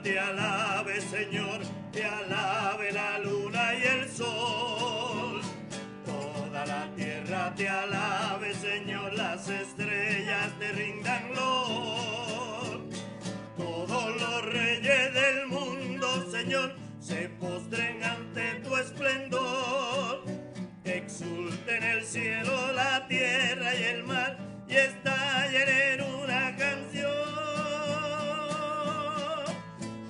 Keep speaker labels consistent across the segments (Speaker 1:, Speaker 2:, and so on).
Speaker 1: tierra te alabe, Señor, te alabe la luna y el sol. Toda la tierra te alabe, Señor, las estrellas te rindan loor. Todos los reyes del mundo, Señor, se postren ante tu esplendor. Exulten el cielo, la tierra y el mar, y estallen en una canción.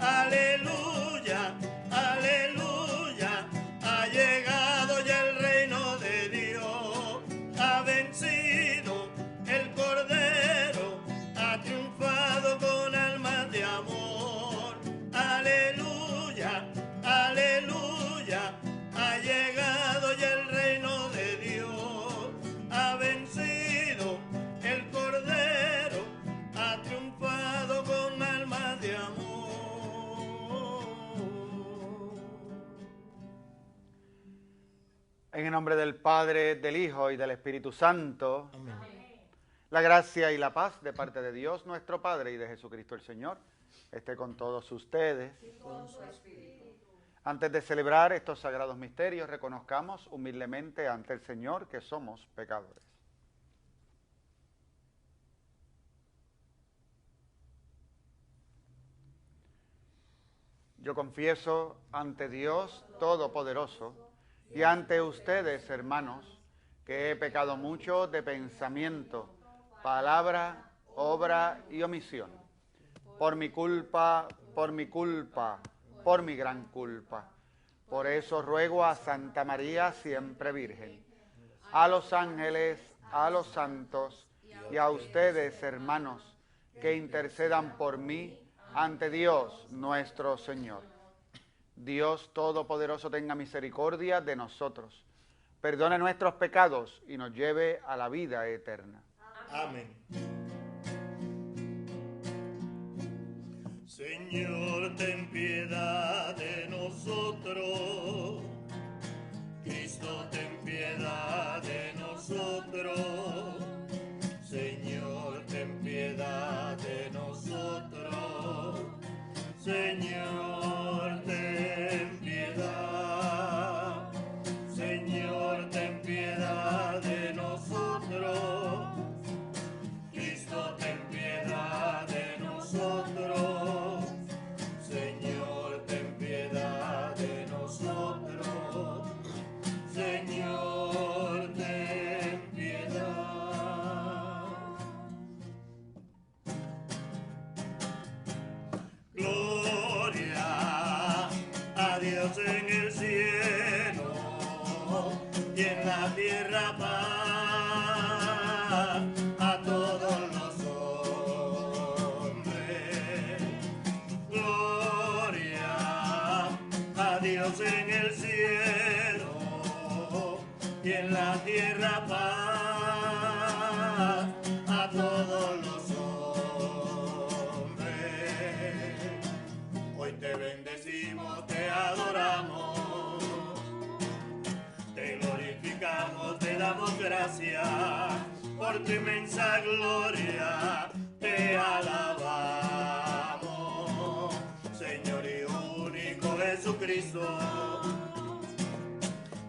Speaker 1: Aleluya, aleluya, ha llegado ya el reino de Dios. Ha vencido el Cordero, ha triunfado con almas de amor. Aleluya, aleluya, ha llegado ya el reino de Dios. Ha vencido el Cordero, ha triunfado con almas de amor.
Speaker 2: En el nombre del Padre, del Hijo y del Espíritu Santo.
Speaker 1: Amén.
Speaker 2: La gracia y la paz de parte de Dios nuestro Padre y de Jesucristo el Señor esté con todos ustedes.
Speaker 1: Con su espíritu.
Speaker 2: Antes de celebrar estos sagrados misterios, reconozcamos humildemente ante el Señor que somos pecadores. Yo confieso ante Dios Todopoderoso y ante ustedes, hermanos, que he pecado mucho de pensamiento, palabra, obra y omisión. Por mi culpa, por mi gran culpa. Por eso ruego a Santa María, siempre Virgen, a los ángeles, a los santos y a ustedes, hermanos, que intercedan por mí ante Dios nuestro Señor. Dios Todopoderoso tenga misericordia de nosotros, perdone nuestros pecados y nos lleve a la vida eterna.
Speaker 1: Amén. Señor, ten piedad de nosotros. Cristo, ten piedad de nosotros. Señor, ten piedad de nosotros. Señor, ten piedad. Señor, ten piedad de nosotros. Cristo, ten piedad de nosotros. Señor, ten piedad de nosotros. Señor, ten piedad. Gloria a Dios en el cielo y en la tierra paz a todos los hombres. Gloria a Dios en el cielo y en la tierra paz a todos los hombres. Hoy te bendecimos, te adoramos, te glorificamos, te damos gracias por tu inmensa gloria, te alabamos, Señor y único Jesucristo,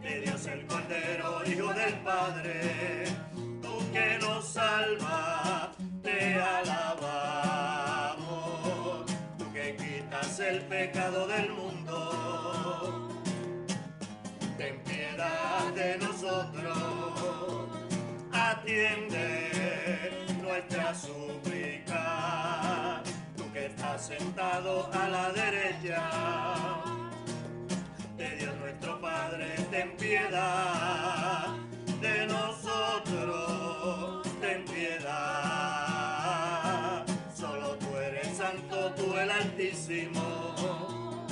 Speaker 1: de Dios el Cordero, Hijo del Padre, tú que nos salvas, te alabamos, tú que quitas el pecado del mundo, ten piedad de nosotros, atiende nuestra súplica, tú que estás sentado a la derecha de Dios nuestro Padre, ten piedad de nosotros, ten piedad. Solo tú eres santo, tú el Altísimo,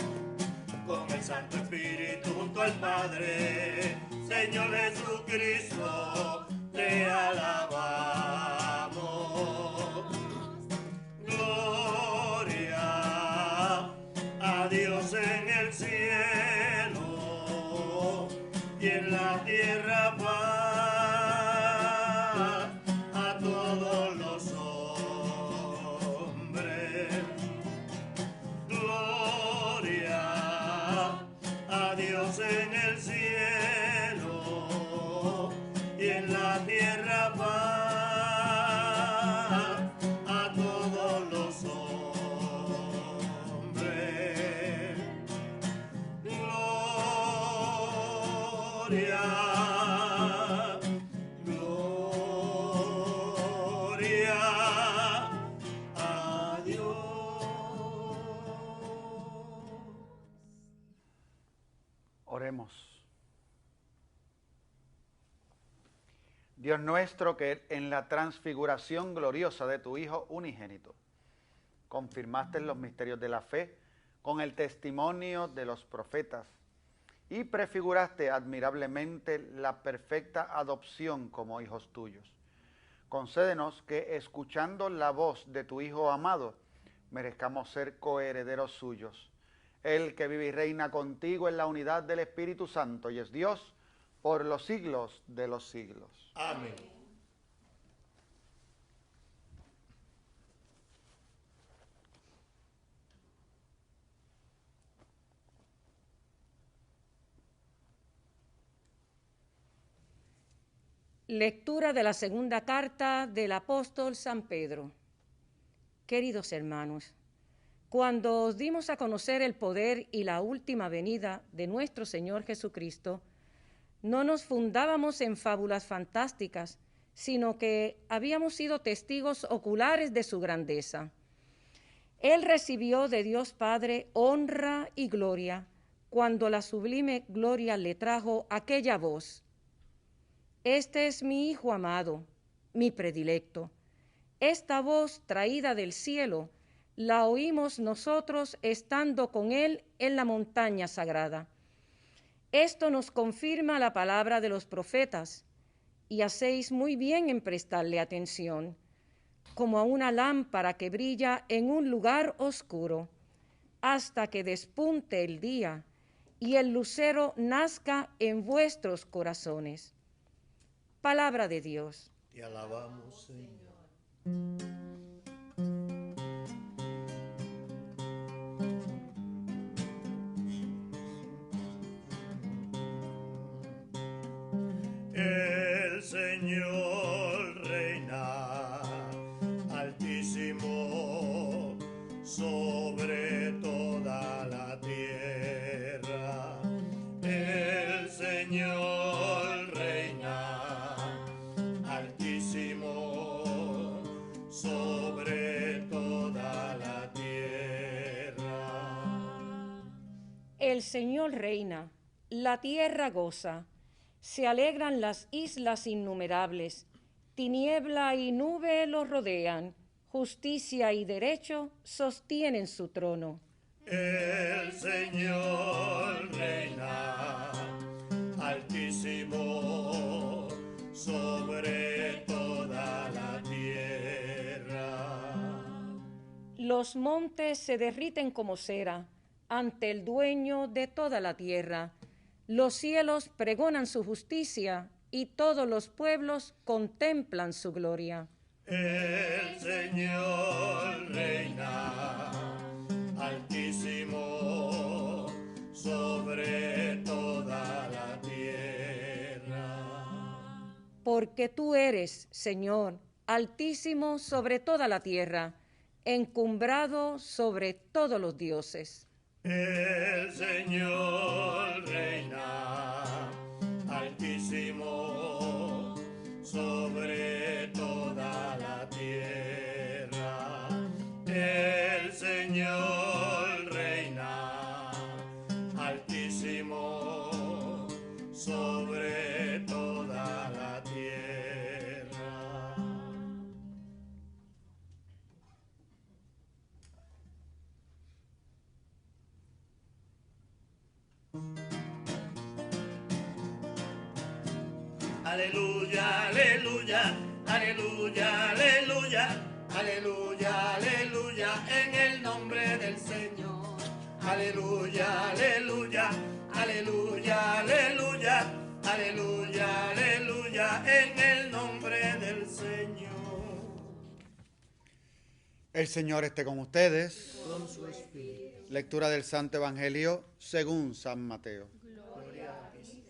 Speaker 1: con el Santo Espíritu junto al Padre, Señor Jesucristo, te alabamos. Gloria a Dios en el cielo y en la tierra paz a todos los hombres. Gloria a Dios.
Speaker 2: Oremos. Dios nuestro, que en la transfiguración gloriosa de tu Hijo unigénito, confirmaste los misterios de la fe con el testimonio de los profetas y prefiguraste admirablemente la perfecta adopción como hijos tuyos. Concédenos que, escuchando la voz de tu Hijo amado, merezcamos ser coherederos suyos. Él que vive y reina contigo en la unidad del Espíritu Santo y es Dios por los siglos de los siglos.
Speaker 1: Amén.
Speaker 3: Lectura de la segunda carta del apóstol San Pedro. Queridos hermanos, cuando os dimos a conocer el poder y la última venida de nuestro Señor Jesucristo, no nos fundábamos en fábulas fantásticas, sino que habíamos sido testigos oculares de su grandeza. Él recibió de Dios Padre honra y gloria cuando la sublime gloria le trajo aquella voz: Este es mi Hijo amado, mi predilecto. Esta voz traída del cielo la oímos nosotros estando con Él en la montaña sagrada. Esto nos confirma la palabra de los profetas, y hacéis muy bien en prestarle atención, como a una lámpara que brilla en un lugar oscuro, hasta que despunte el día y el lucero nazca en vuestros corazones. Palabra de Dios.
Speaker 1: Te alabamos, Señor. El Señor reina altísimo sobre toda la tierra. El Señor reina altísimo sobre toda la tierra.
Speaker 3: El Señor reina, la tierra goza, se alegran las islas innumerables, tiniebla y nube los rodean, justicia y derecho sostienen su trono.
Speaker 1: El Señor reina altísimo sobre toda la tierra.
Speaker 3: Los montes se derriten como cera ante el dueño de toda la tierra. Los cielos pregonan su justicia y todos los pueblos contemplan su gloria.
Speaker 1: El Señor reina altísimo sobre toda la tierra.
Speaker 3: Porque tú eres, Señor, altísimo sobre toda la tierra, encumbrado sobre todos los dioses.
Speaker 1: El Señor reina altísimo sobre toda la tierra. El Señor reina altísimo sobre toda la tierra. Aleluya, aleluya, aleluya, aleluya, aleluya, aleluya, en el nombre del Señor. Aleluya, aleluya, aleluya, aleluya, aleluya, aleluya, en el nombre del Señor.
Speaker 2: El Señor esté con ustedes.
Speaker 1: Con su espíritu.
Speaker 2: Lectura del Santo Evangelio según San Mateo.
Speaker 1: Gloria a ti, Señor.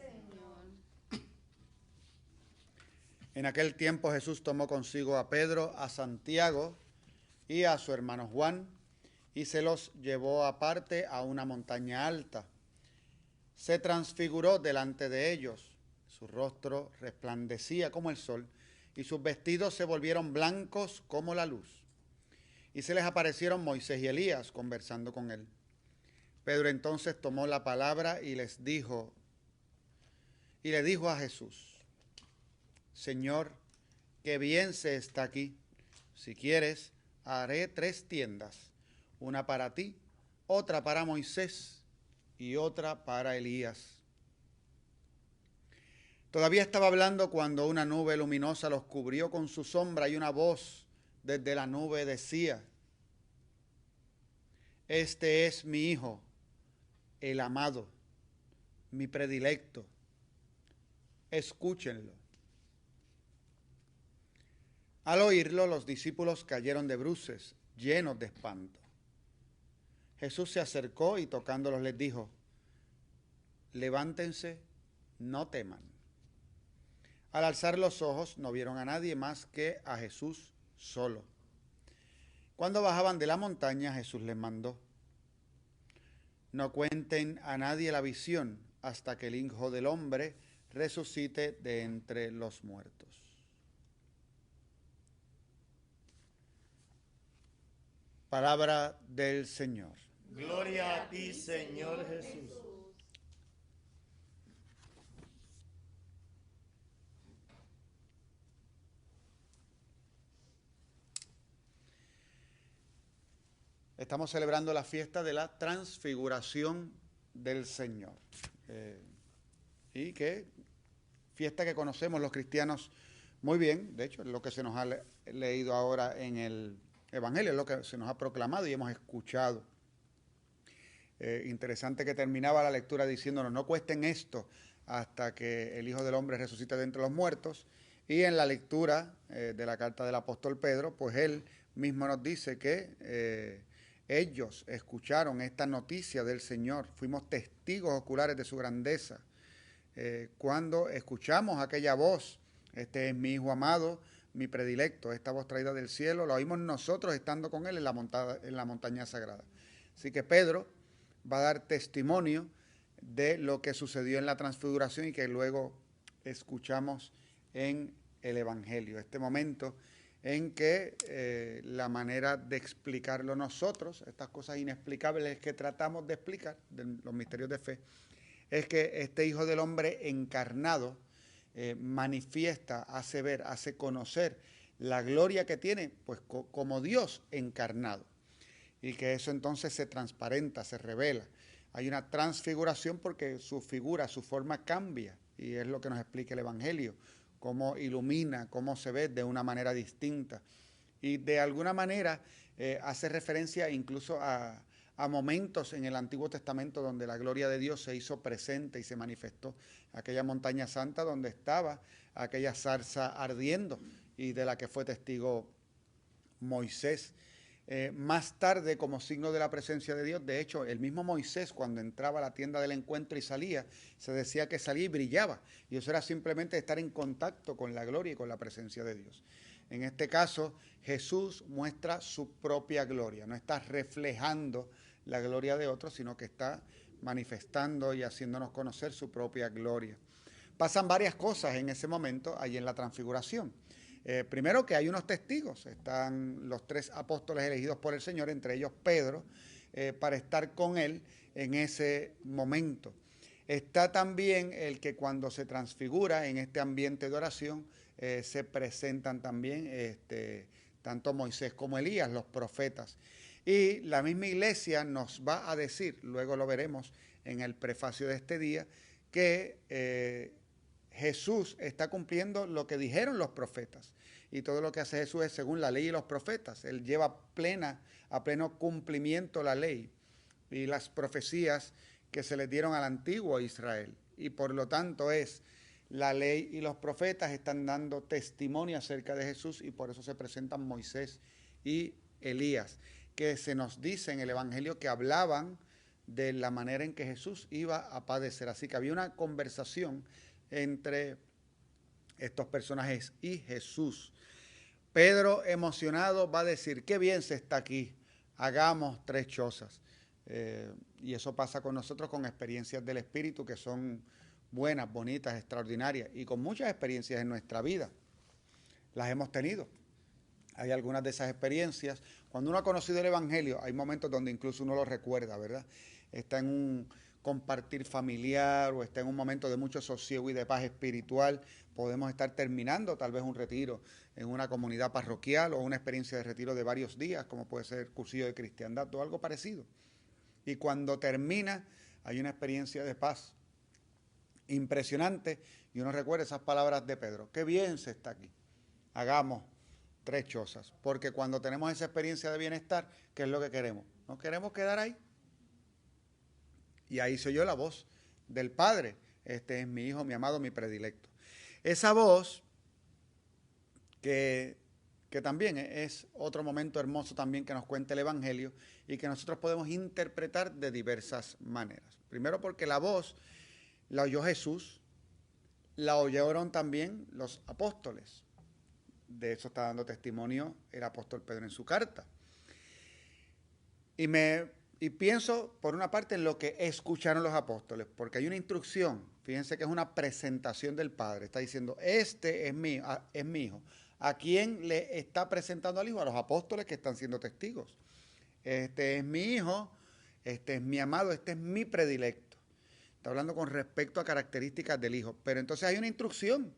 Speaker 2: En aquel tiempo Jesús tomó consigo a Pedro, a Santiago y a su hermano Juan, y se los llevó aparte a una montaña alta. se transfiguró delante de ellos. Su rostro resplandecía como el sol, y sus vestidos se volvieron blancos como la luz. Y se les aparecieron Moisés y Elías conversando con él. Pedro entonces tomó la palabra y le dijo a Jesús: Señor, qué bien se está aquí. Si quieres, haré 3 tiendas, una para ti, otra para Moisés y otra para Elías. Todavía estaba hablando cuando una nube luminosa los cubrió con su sombra y una voz desde la nube decía: Este es mi Hijo, el amado, mi predilecto. Escúchenlo. Al oírlo, los discípulos cayeron de bruces, llenos de espanto. Jesús se acercó y tocándolos les dijo: Levántense, no teman. Al alzar los ojos no vieron a nadie más que a Jesús solo. Cuando bajaban de la montaña, Jesús les mandó: No cuenten a nadie la visión hasta que el Hijo del Hombre resucite de entre los muertos. Palabra del Señor.
Speaker 1: Gloria a ti, Señor Jesús.
Speaker 2: Estamos celebrando la fiesta de la transfiguración del Señor. Y que fiesta que conocemos los cristianos muy bien. De hecho, es lo que se nos ha leído ahora en el Evangelio, es lo que se nos ha proclamado y hemos escuchado. Interesante que terminaba la lectura diciéndonos: no cuesten esto hasta que el Hijo del Hombre resucite de entre los muertos. Y en la lectura de la carta del apóstol Pedro, pues él mismo nos dice que ellos escucharon esta noticia del Señor, fuimos testigos oculares de su grandeza. Cuando escuchamos aquella voz: este es mi Hijo amado, mi predilecto, esta voz traída del cielo, la oímos nosotros estando con él en la montaña sagrada. Así que Pedro va a dar testimonio de lo que sucedió en la transfiguración y que luego escuchamos en el Evangelio. Este momento en que la manera de explicarlo nosotros, estas cosas inexplicables que tratamos de explicar, de los misterios de fe, es que este Hijo del Hombre encarnado manifiesta, hace ver, hace conocer la gloria que tiene, pues como Dios encarnado. Y que eso entonces se transparenta, se revela. Hay una transfiguración porque su figura, su forma cambia, y es lo que nos explica el Evangelio, cómo ilumina, cómo se ve de una manera distinta. Y de alguna manera hace referencia incluso a momentos en el Antiguo Testamento donde la gloria de Dios se hizo presente y se manifestó. Aquella montaña santa donde estaba aquella zarza ardiendo y de la que fue testigo Moisés. Más tarde, como signo de la presencia de Dios, de hecho, el mismo Moisés, cuando entraba a la tienda del encuentro y salía, se decía que salía y brillaba. Y eso era simplemente estar en contacto con la gloria y con la presencia de Dios. En este caso, Jesús muestra su propia gloria. No está reflejando la gloria de otros, sino que está manifestando y haciéndonos conocer su propia gloria. Pasan varias cosas en ese momento, ahí en la transfiguración. Primero, que hay unos testigos, están los 3 apóstoles elegidos por el Señor, entre ellos Pedro, para estar con él en ese momento. Está también el que cuando se transfigura en este ambiente de oración, se presentan también tanto Moisés como Elías, los profetas. Y la misma iglesia nos va a decir, luego lo veremos en el prefacio de este día, que Jesús está cumpliendo lo que dijeron los profetas. Y todo lo que hace Jesús es según la ley y los profetas. Él lleva a pleno cumplimiento la ley y las profecías que se les dieron al antiguo Israel. Y por lo tanto la ley y los profetas están dando testimonio acerca de Jesús, y por eso se presentan Moisés y Elías, que se nos dice en el Evangelio que hablaban de la manera en que Jesús iba a padecer. Así que había una conversación entre estos personajes y Jesús. Pedro, emocionado, va a decir: qué bien se está aquí, hagamos 3 chozas. Y eso pasa con nosotros con experiencias del Espíritu que son buenas, bonitas, extraordinarias y con muchas experiencias en nuestra vida. Las hemos tenido. Hay algunas de esas experiencias. Cuando uno ha conocido el Evangelio, hay momentos donde incluso uno lo recuerda, ¿verdad? Está en un compartir familiar o está en un momento de mucho sosiego y de paz espiritual. Podemos estar terminando tal vez un retiro en una comunidad parroquial o una experiencia de retiro de varios días, como puede ser cursillo de cristiandad o algo parecido. Y cuando termina, hay una experiencia de paz impresionante y uno recuerda esas palabras de Pedro. Qué bien se está aquí. Hagamos 3 chozas, porque cuando tenemos esa experiencia de bienestar, ¿qué es lo que queremos? No queremos quedar ahí. Y ahí se oyó la voz del Padre. Este es mi hijo, mi amado, mi predilecto. Esa voz que también es otro momento hermoso también que nos cuenta el Evangelio y que nosotros podemos interpretar de diversas maneras. Primero porque la voz la oyó Jesús, la oyeron también los apóstoles. De eso está dando testimonio el apóstol Pedro en su carta. Y pienso, por una parte, en lo que escucharon los apóstoles, porque hay una instrucción, fíjense que es una presentación del Padre, está diciendo, este es mi hijo. ¿A quién le está presentando al hijo? A los apóstoles que están siendo testigos. Este es mi hijo, este es mi amado, este es mi predilecto. Está hablando con respecto a características del hijo, pero entonces hay una instrucción,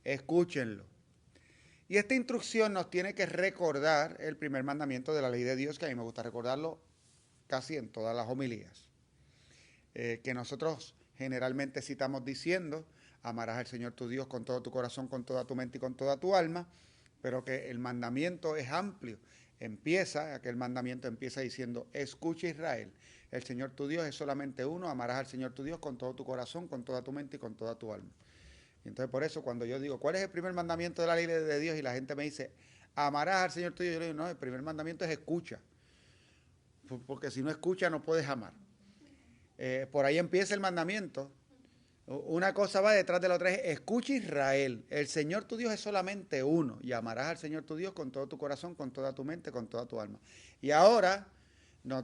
Speaker 2: escúchenlo. Y esta instrucción nos tiene que recordar el primer mandamiento de la ley de Dios, que a mí me gusta recordarlo casi en todas las homilías, que nosotros generalmente citamos diciendo, amarás al Señor tu Dios con todo tu corazón, con toda tu mente y con toda tu alma, pero que el mandamiento es amplio. Aquel mandamiento empieza diciendo, escucha Israel, el Señor tu Dios es solamente uno, amarás al Señor tu Dios con todo tu corazón, con toda tu mente y con toda tu alma. Y entonces por eso cuando yo digo, ¿cuál es el primer mandamiento de la ley de Dios? Y la gente me dice, amarás al Señor tu Dios, yo le digo, no, el primer mandamiento es escucha. Porque si no escucha no puedes amar. Por ahí empieza el mandamiento. Una cosa va detrás de la otra. Escucha Israel, el Señor tu Dios es solamente uno y amarás al Señor tu Dios con todo tu corazón, con toda tu mente, con toda tu alma. Y ahora nos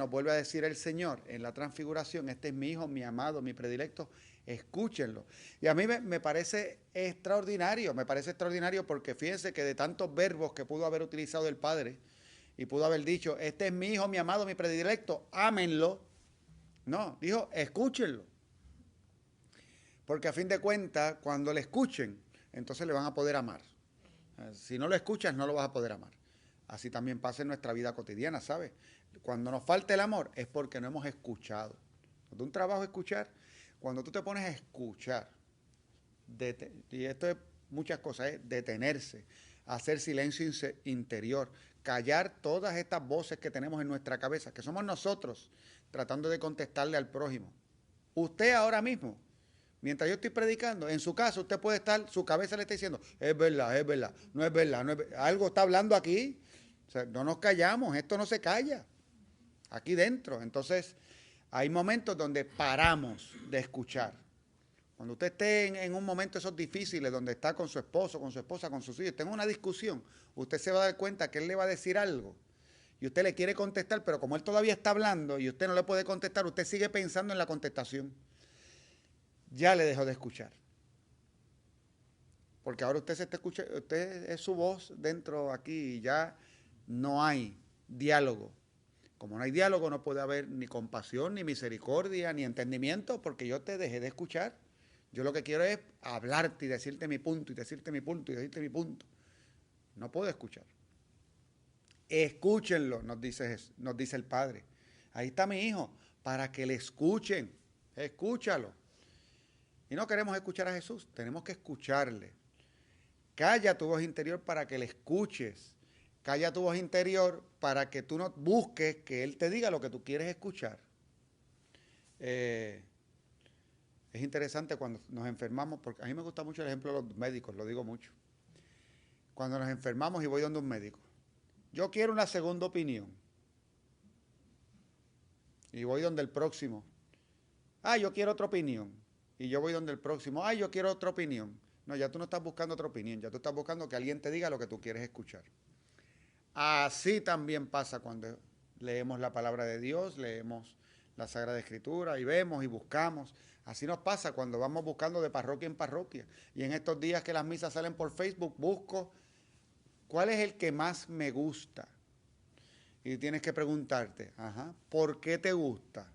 Speaker 2: vuelve a decir el Señor en la transfiguración, este es mi hijo, mi amado, mi predilecto, escúchenlo. Y a mí me parece extraordinario porque fíjense que de tantos verbos que pudo haber utilizado el Padre, y pudo haber dicho, este es mi hijo, mi amado, mi predilecto, ámenlo. No, dijo, escúchenlo. Porque a fin de cuentas, cuando le escuchen, entonces le van a poder amar. Si no lo escuchas, no lo vas a poder amar. Así también pasa en nuestra vida cotidiana, ¿sabes? Cuando nos falta el amor es porque no hemos escuchado. Cuando un trabajo es escuchar, cuando tú te pones a escuchar, y esto es muchas cosas, detenerse, hacer silencio interior, callar todas estas voces que tenemos en nuestra cabeza, que somos nosotros tratando de contestarle al prójimo. Usted ahora mismo, mientras yo estoy predicando, en su casa usted puede estar, su cabeza le está diciendo, es verdad, no es verdad, algo está hablando aquí. O sea, no nos callamos, esto no se calla, aquí dentro. Entonces, hay momentos donde paramos de escuchar. Cuando usted esté en un momento esos difíciles, donde está con su esposo, con su esposa, con sus hijos, tenga una discusión, usted se va a dar cuenta que él le va a decir algo y usted le quiere contestar, pero como él todavía está hablando y usted no le puede contestar, usted sigue pensando en la contestación. Ya le dejó de escuchar. Porque ahora usted se está escuchando, usted es su voz dentro aquí y ya no hay diálogo. Como no hay diálogo, no puede haber ni compasión, ni misericordia, ni entendimiento, porque yo te dejé de escuchar. Yo lo que quiero es hablarte y decirte mi punto, y decirte mi punto, y decirte mi punto. No puedo escuchar. Escúchenlo, nos dice el Padre. Ahí está mi hijo, para que le escuchen. Escúchalo. Y no queremos escuchar a Jesús, tenemos que escucharle. Calla tu voz interior para que le escuches. Calla tu voz interior para que tú no busques que Él te diga lo que tú quieres escuchar. Es interesante cuando nos enfermamos, porque a mí me gusta mucho el ejemplo de los médicos, lo digo mucho. Cuando nos enfermamos y voy donde un médico, yo quiero una segunda opinión. Y voy donde el próximo. Yo quiero otra opinión. Y yo voy donde el próximo. Yo quiero otra opinión. No, ya tú no estás buscando otra opinión, ya tú estás buscando que alguien te diga lo que tú quieres escuchar. Así también pasa cuando leemos la palabra de Dios, leemos la Sagrada Escritura y vemos y buscamos. Así nos pasa cuando vamos buscando de parroquia en parroquia. Y en estos días que las misas salen por Facebook, busco cuál es el que más me gusta. Y tienes que preguntarte, ¿por qué te gusta?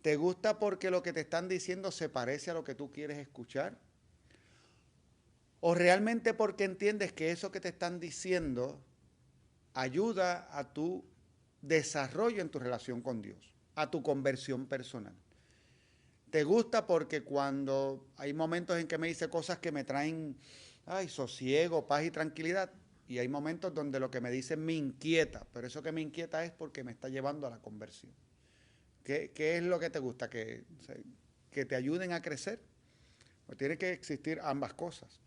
Speaker 2: ¿Te gusta porque lo que te están diciendo se parece a lo que tú quieres escuchar? ¿O realmente porque entiendes que eso que te están diciendo ayuda a tu desarrollo en tu relación con Dios, a tu conversión personal? ¿Te gusta porque cuando hay momentos en que me dice cosas que me traen sosiego, paz y tranquilidad, y hay momentos donde lo que me dicen me inquieta, pero eso que me inquieta es porque me está llevando a la conversión? ¿Qué es lo que te gusta? ¿Que te ayuden a crecer? Pues tiene que existir ambas cosas.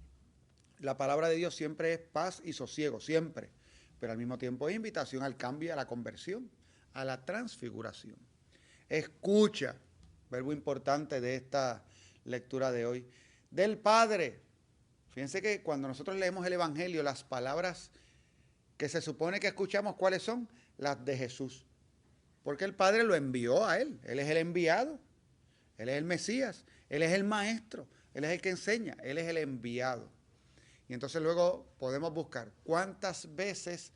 Speaker 2: La palabra de Dios siempre es paz y sosiego, siempre, pero al mismo tiempo es invitación al cambio, a la conversión, a la transfiguración. Escucha, verbo importante de esta lectura de hoy, del Padre. Fíjense que cuando nosotros leemos el Evangelio, las palabras que se supone que escuchamos, ¿cuáles son? Las de Jesús. Porque el Padre lo envió a Él. Él es el enviado. Él es el Mesías. Él es el Maestro. Él es el que enseña. Él es el enviado. Y entonces luego podemos buscar cuántas veces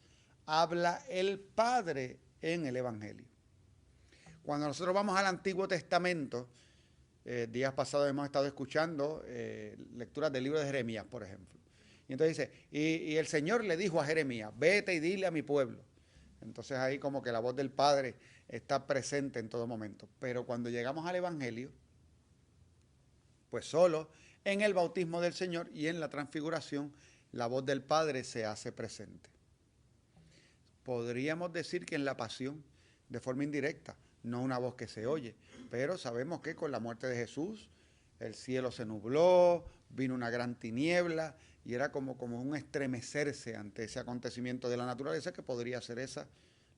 Speaker 2: habla el Padre en el Evangelio. Cuando nosotros vamos al Antiguo Testamento, días pasados hemos estado escuchando lecturas del libro de Jeremías, por ejemplo. Y entonces dice, y el Señor le dijo a Jeremías, vete y dile a mi pueblo. Entonces ahí como que la voz del Padre está presente en todo momento. Pero cuando llegamos al Evangelio, pues solo en el bautismo del Señor y en la transfiguración, la voz del Padre se hace presente. Podríamos decir que en la pasión, de forma indirecta, no una voz que se oye, pero sabemos que con la muerte de Jesús, el cielo se nubló, vino una gran tiniebla, y era como un estremecerse ante ese acontecimiento de la naturaleza que podría ser esa,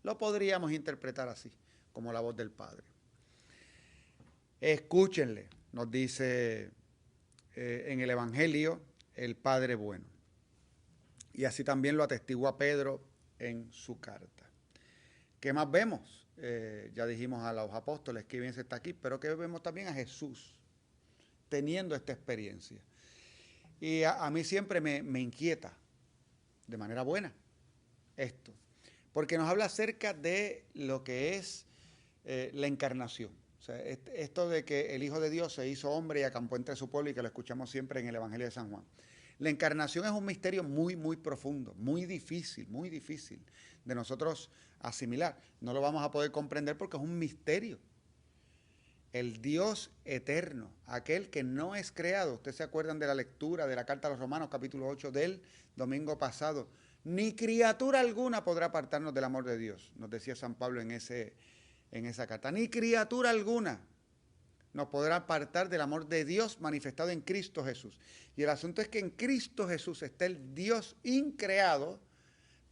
Speaker 2: lo podríamos interpretar así, como la voz del Padre. Escúchenle, nos dice en el Evangelio el Padre bueno. Y así también lo atestigua Pedro en su carta. ¿Qué más vemos? Ya dijimos a los apóstoles que bien se está aquí, pero que vemos también a Jesús teniendo esta experiencia. Y a mí siempre me inquieta, de manera buena, esto, porque nos habla acerca de lo que es la encarnación. O sea, esto de que el Hijo de Dios se hizo hombre y acampó entre su pueblo y que lo escuchamos siempre en el Evangelio de San Juan. La encarnación es un misterio muy, muy profundo, muy difícil de nosotros asimilar. No lo vamos a poder comprender porque es un misterio. El Dios eterno, aquel que no es creado. Ustedes se acuerdan de la lectura de la Carta a los Romanos, capítulo 8 del domingo pasado. Ni criatura alguna podrá apartarnos del amor de Dios, nos decía San Pablo en esa carta. Ni criatura alguna nos podrá apartar del amor de Dios manifestado en Cristo Jesús. Y el asunto es que en Cristo Jesús está el Dios increado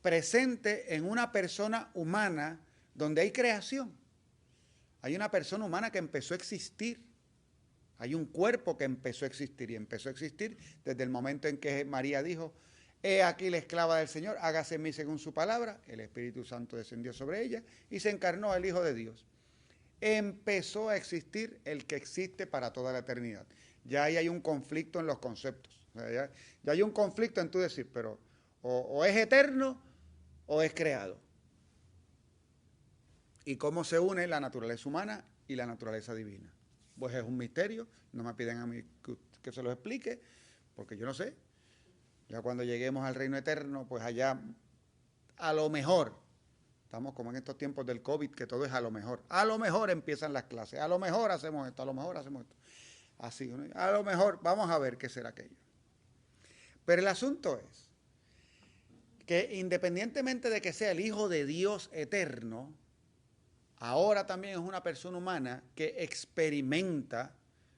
Speaker 2: presente en una persona humana donde hay creación. Hay una persona humana que empezó a existir. Hay un cuerpo que empezó a existir y empezó a existir desde el momento en que María dijo, he aquí la esclava del Señor, hágase en mí según su palabra. El Espíritu Santo descendió sobre ella y se encarnó el Hijo de Dios. Empezó a existir el que existe para toda la eternidad. Ya ahí hay un conflicto en los conceptos. O sea, ya hay un conflicto en tú decir, pero o es eterno o es creado. ¿Y cómo se une la naturaleza humana y la naturaleza divina? Pues es un misterio, no me piden a mí que se lo explique, porque yo no sé. Ya cuando lleguemos al reino eterno, pues allá a lo mejor, estamos como en estos tiempos del COVID, que todo es a lo mejor empiezan las clases, a lo mejor hacemos esto, a lo mejor hacemos esto. Así, a lo mejor vamos a ver qué será aquello. Pero el asunto es que independientemente de que sea el Hijo de Dios eterno, ahora también es una persona humana que experimenta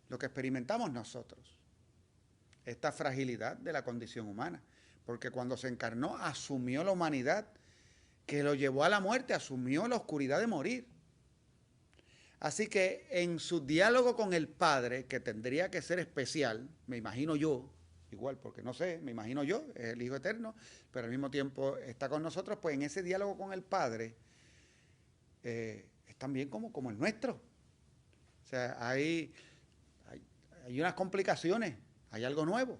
Speaker 2: lo que experimentamos nosotros, esta fragilidad de la condición humana, porque cuando se encarnó asumió la humanidad que lo llevó a la muerte, asumió la oscuridad de morir. Así que en su diálogo con el Padre, que tendría que ser especial, me imagino yo, igual porque no sé, me imagino yo, es el Hijo Eterno, pero al mismo tiempo está con nosotros, pues en ese diálogo con el Padre, es también como el nuestro. O sea, hay unas complicaciones, hay algo nuevo.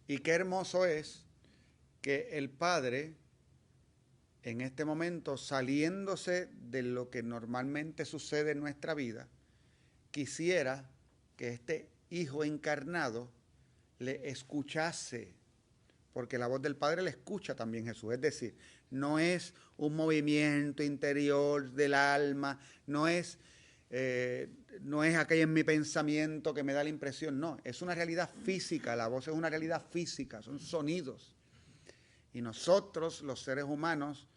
Speaker 2: Y qué hermoso es que el Padre, en este momento, saliéndose de lo que normalmente sucede en nuestra vida, quisiera que este Hijo encarnado le escuchase, porque la voz del Padre le escucha también Jesús. Es decir, no es un movimiento interior del alma, no es aquello en mi pensamiento que me da la impresión, no, es una realidad física, la voz es una realidad física, son sonidos. Y nosotros, los seres humanos,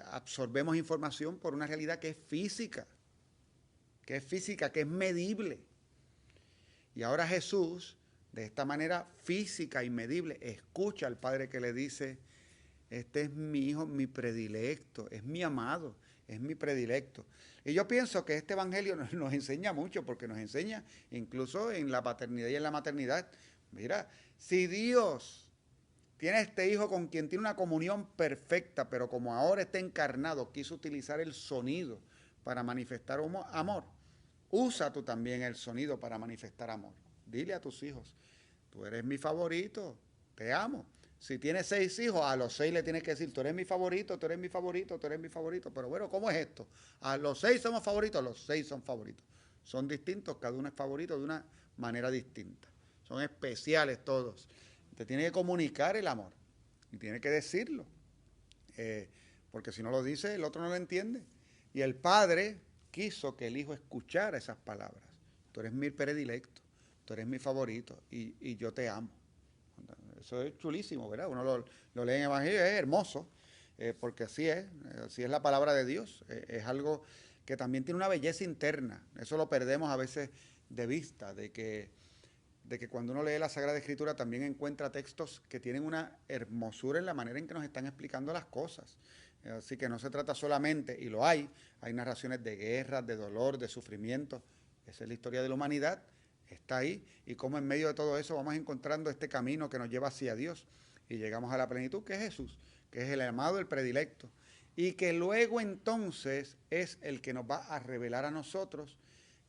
Speaker 2: absorbemos información por una realidad que es física, que es medible. Y ahora Jesús, de esta manera física y medible, escucha al Padre que le dice: este es mi Hijo, mi predilecto, es mi amado, es mi predilecto. Y yo pienso que este evangelio nos enseña mucho, porque nos enseña incluso en la paternidad y en la maternidad. Mira, si Dios tiene a este Hijo con quien tiene una comunión perfecta, pero como ahora está encarnado, quiso utilizar el sonido para manifestar amor, usa tú también el sonido para manifestar amor. Dile a tus hijos: tú eres mi favorito, te amo. Si tienes 6 hijos, a los 6 le tienes que decir: tú eres mi favorito, tú eres mi favorito, tú eres mi favorito. Pero bueno, ¿cómo es esto? A los 6 somos favoritos, los 6 son favoritos. Son distintos, cada uno es favorito de una manera distinta. Son especiales todos. Te tiene que comunicar el amor y tiene que decirlo. Porque si no lo dice, el otro no lo entiende. Y el Padre quiso que el Hijo escuchara esas palabras. Tú eres mi predilecto, tú eres mi favorito y yo te amo. Eso es chulísimo, ¿verdad? Uno lo lee en el Evangelio, es hermoso, porque así es la palabra de Dios. Es algo que también tiene una belleza interna. Eso lo perdemos a veces de vista, de que cuando uno lee la Sagrada Escritura también encuentra textos que tienen una hermosura en la manera en que nos están explicando las cosas. Así que no se trata solamente, y lo hay narraciones de guerras, de dolor, de sufrimiento. Esa es la historia de la humanidad. Está ahí, y cómo en medio de todo eso vamos encontrando este camino que nos lleva hacia Dios y llegamos a la plenitud, que es Jesús, que es el amado, el predilecto, y que luego entonces es el que nos va a revelar a nosotros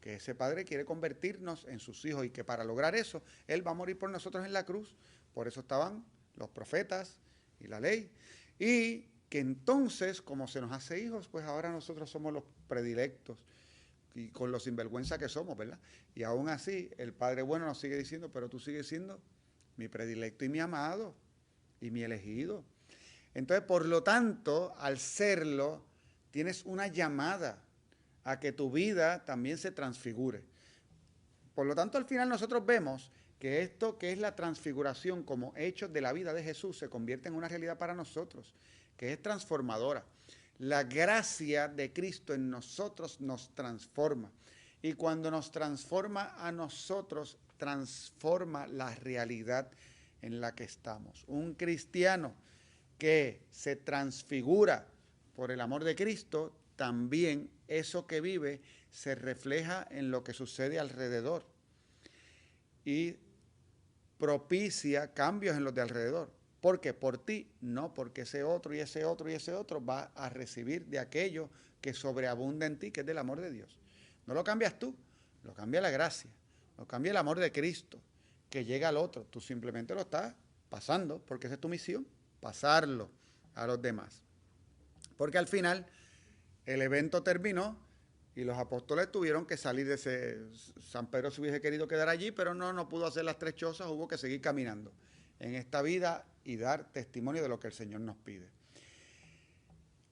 Speaker 2: que ese Padre quiere convertirnos en sus hijos y que para lograr eso Él va a morir por nosotros en la cruz. Por eso estaban los profetas y la ley, y que entonces, como se nos hace hijos, pues ahora nosotros somos los predilectos, y con lo sinvergüenza que somos, ¿verdad? Y aún así, el Padre bueno nos sigue diciendo: pero tú sigues siendo mi predilecto y mi amado y mi elegido. Entonces, por lo tanto, al serlo, tienes una llamada a que tu vida también se transfigure. Por lo tanto, al final nosotros vemos que esto que es la transfiguración como hecho de la vida de Jesús se convierte en una realidad para nosotros, que es transformadora. La gracia de Cristo en nosotros nos transforma. Y cuando nos transforma a nosotros, transforma la realidad en la que estamos. Un cristiano que se transfigura por el amor de Cristo, también eso que vive se refleja en lo que sucede alrededor y propicia cambios en los de alrededor. ¿Por qué? Por ti, no porque ese otro y ese otro y ese otro va a recibir de aquello que sobreabunda en ti, que es del amor de Dios. No lo cambias tú, lo cambia la gracia, lo cambia el amor de Cristo, que llega al otro. Tú simplemente lo estás pasando, porque esa es tu misión, pasarlo a los demás. Porque al final el evento terminó y los apóstoles tuvieron que salir de ese... San Pedro se hubiese querido quedar allí, pero no pudo hacer las 3 chozas, hubo que seguir caminando en esta vida y dar testimonio de lo que el Señor nos pide.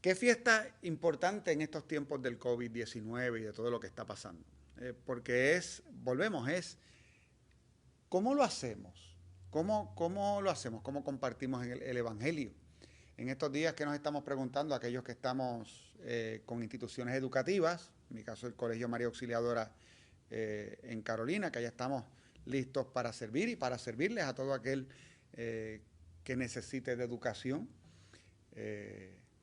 Speaker 2: ¿Qué fiesta importante en estos tiempos del COVID-19 y de todo lo que está pasando? Porque volvemos, ¿cómo lo hacemos? ¿Cómo lo hacemos? ¿Cómo compartimos el Evangelio? En estos días que nos estamos preguntando, aquellos que estamos con instituciones educativas, en mi caso el Colegio María Auxiliadora en Carolina, que allá estamos listos para servir y para servirles a todo aquel que necesite de educación,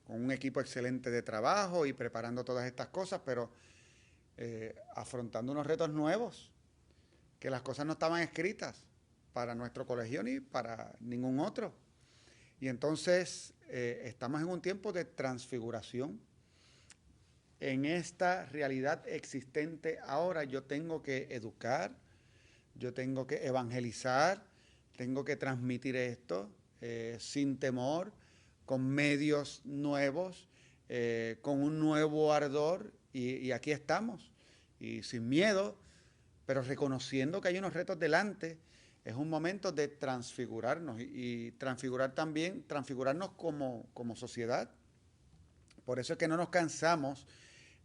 Speaker 2: con un equipo excelente de trabajo y preparando todas estas cosas, pero afrontando unos retos nuevos, que las cosas no estaban escritas para nuestro colegio ni para ningún otro. Y entonces estamos en un tiempo de transfiguración. En esta realidad existente ahora yo tengo que educar, yo tengo que evangelizar, tengo que transmitir esto sin temor, con medios nuevos, con un nuevo ardor, y aquí estamos, y sin miedo, pero reconociendo que hay unos retos delante. Es un momento de transfigurarnos y transfigurar también, transfigurarnos como sociedad. Por eso es que no nos cansamos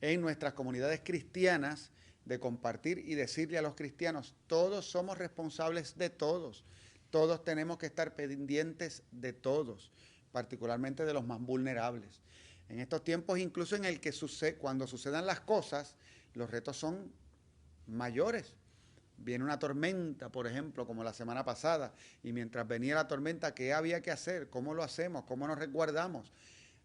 Speaker 2: en nuestras comunidades cristianas de compartir y decirle a los cristianos, todos somos responsables de todos, todos tenemos que estar pendientes de todos, particularmente de los más vulnerables. En estos tiempos, incluso en el que cuando sucedan las cosas, los retos son mayores. Viene una tormenta, por ejemplo, como la semana pasada, y mientras venía la tormenta, ¿qué había que hacer? ¿Cómo lo hacemos? ¿Cómo nos resguardamos?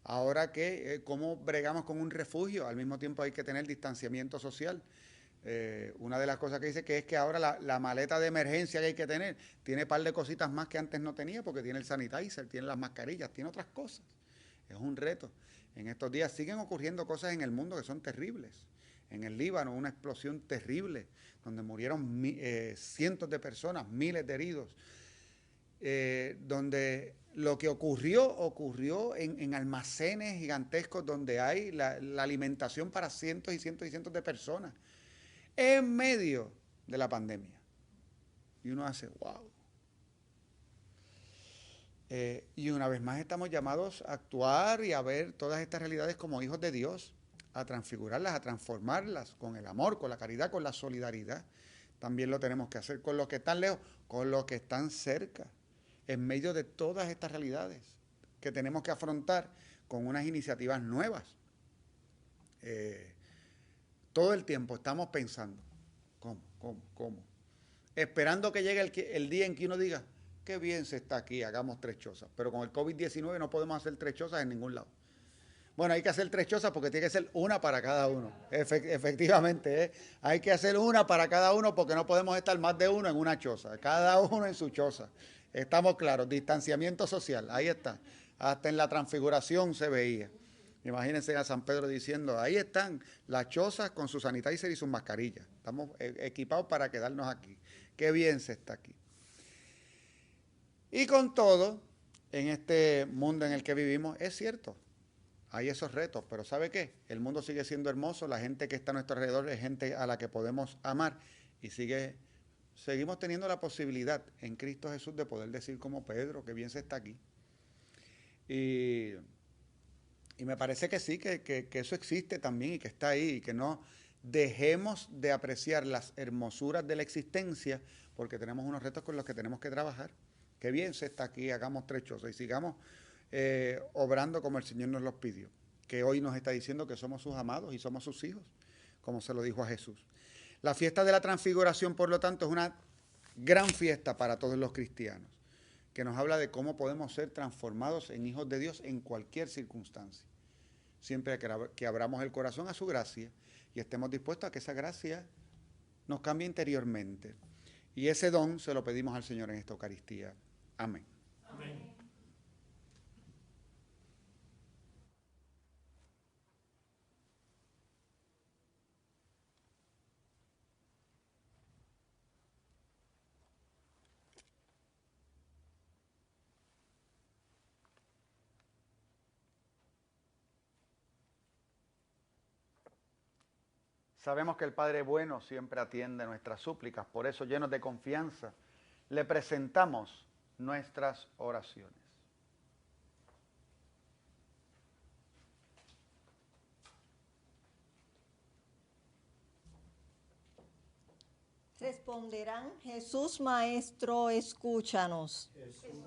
Speaker 2: Ahora que, ¿cómo bregamos con un refugio? Al mismo tiempo hay que tener distanciamiento social. Una de las cosas que dice que es que ahora la maleta de emergencia que hay que tener tiene un par de cositas más que antes no tenía, porque tiene el sanitizer, tiene las mascarillas, tiene otras cosas. Es un reto. En estos días siguen ocurriendo cosas en el mundo que son terribles. En el Líbano, una explosión terrible, donde murieron cientos de personas, miles de heridos. Donde lo que ocurrió en almacenes gigantescos donde hay la alimentación para cientos y cientos y cientos de personas en medio de la pandemia. Y uno hace, wow. Y una vez más estamos llamados a actuar y a ver todas estas realidades como hijos de Dios, a transfigurarlas, a transformarlas con el amor, con la caridad, con la solidaridad. También lo tenemos que hacer con los que están lejos, con los que están cerca, en medio de todas estas realidades que tenemos que afrontar con unas iniciativas nuevas. Todo el tiempo estamos pensando, ¿cómo? Esperando que llegue el día en que uno diga, qué bien se está aquí, hagamos 3 chozas. Pero con el COVID-19 no podemos hacer 3 chozas en ningún lado. Bueno, hay que hacer 3 chozas porque tiene que ser una para cada uno. Efectivamente, hay que hacer una para cada uno porque no podemos estar más de uno en una choza. Cada uno en su choza. Estamos claros, distanciamiento social, ahí está. Hasta en la transfiguración se veía. Imagínense a San Pedro diciendo, ahí están las chozas con su sanitizer y sus mascarillas. Estamos equipados para quedarnos aquí. Qué bien se está aquí. Y con todo, en este mundo en el que vivimos, es cierto, hay esos retos, pero ¿sabe qué? El mundo sigue siendo hermoso, la gente que está a nuestro alrededor es gente a la que podemos amar y seguimos teniendo la posibilidad en Cristo Jesús de poder decir como Pedro, que bien se está aquí. Y me parece que sí, que eso existe también y que está ahí, y que no dejemos de apreciar las hermosuras de la existencia porque tenemos unos retos con los que tenemos que trabajar. Que bien se está aquí, hagamos 3 chozas y sigamos obrando como el Señor nos los pidió, que hoy nos está diciendo que somos sus amados y somos sus hijos, como se lo dijo a Jesús. La fiesta de la transfiguración, por lo tanto, es una gran fiesta para todos los cristianos, que nos habla de cómo podemos ser transformados en hijos de Dios en cualquier circunstancia, siempre que abramos el corazón a su gracia y estemos dispuestos a que esa gracia nos cambie interiormente. Y ese don se lo pedimos al Señor en esta Eucaristía. Amén. Amén. Sabemos que el Padre bueno siempre atiende nuestras súplicas, por eso, llenos de confianza, le presentamos nuestras oraciones.
Speaker 4: Responderán, Jesús Maestro, escúchanos.
Speaker 2: Jesús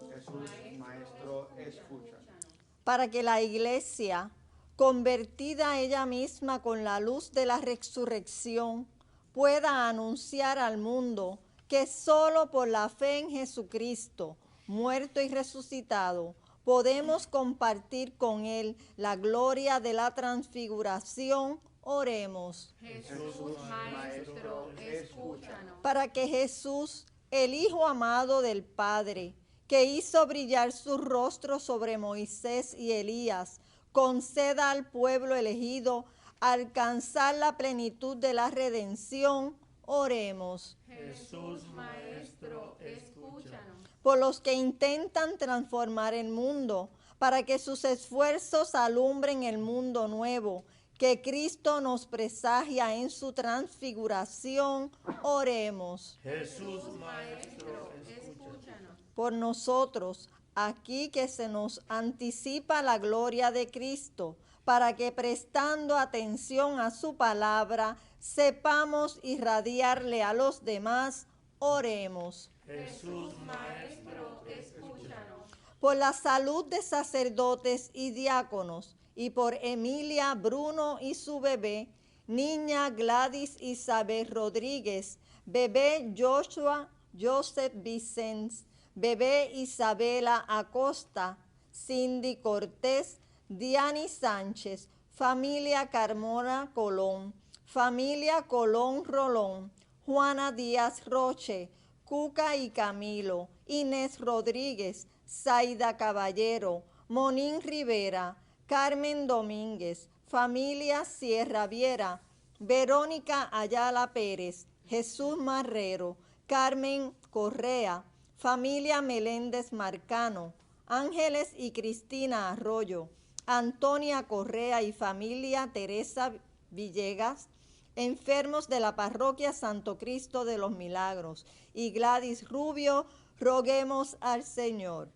Speaker 2: Maestro, escúchanos.
Speaker 4: Para que la Iglesia, convertida ella misma con la luz de la resurrección, pueda anunciar al mundo que solo por la fe en Jesucristo, muerto y resucitado, podemos compartir con Él la gloria de la transfiguración. Oremos.
Speaker 5: Jesús Maestro, escúchanos.
Speaker 4: Para que Jesús, el Hijo amado del Padre, que hizo brillar su rostro sobre Moisés y Elías, conceda al pueblo elegido alcanzar la plenitud de la redención. Oremos.
Speaker 1: Jesús Maestro, escúchanos.
Speaker 4: Por los que intentan transformar el mundo, para que sus esfuerzos alumbren el mundo nuevo que Cristo nos presagia en su transfiguración. Oremos.
Speaker 1: Jesús Maestro, escúchanos.
Speaker 4: Por nosotros, aquí que se nos anticipa la gloria de Cristo, para que prestando atención a su palabra, sepamos irradiarle a los demás. Oremos.
Speaker 1: Jesús Maestro, escúchanos.
Speaker 4: Por la salud de sacerdotes y diáconos, y por Emilia, Bruno y su bebé, niña Gladys Isabel Rodríguez, bebé Joshua Joseph Vicens, bebé Isabela Acosta, Cindy Cortés, Diani Sánchez, familia Carmona Colón, familia Colón Rolón, Juana Díaz Roche, Cuca y Camilo, Inés Rodríguez, Zaida Caballero, Monín Rivera, Carmen Domínguez, familia Sierra Viera, Verónica Ayala Pérez, Jesús Marrero, Carmen Correa, familia Meléndez Marcano, Ángeles y Cristina Arroyo, Antonia Correa y familia Teresa Villegas, enfermos de la parroquia Santo Cristo de los Milagros, y Gladys Rubio, roguemos al Señor.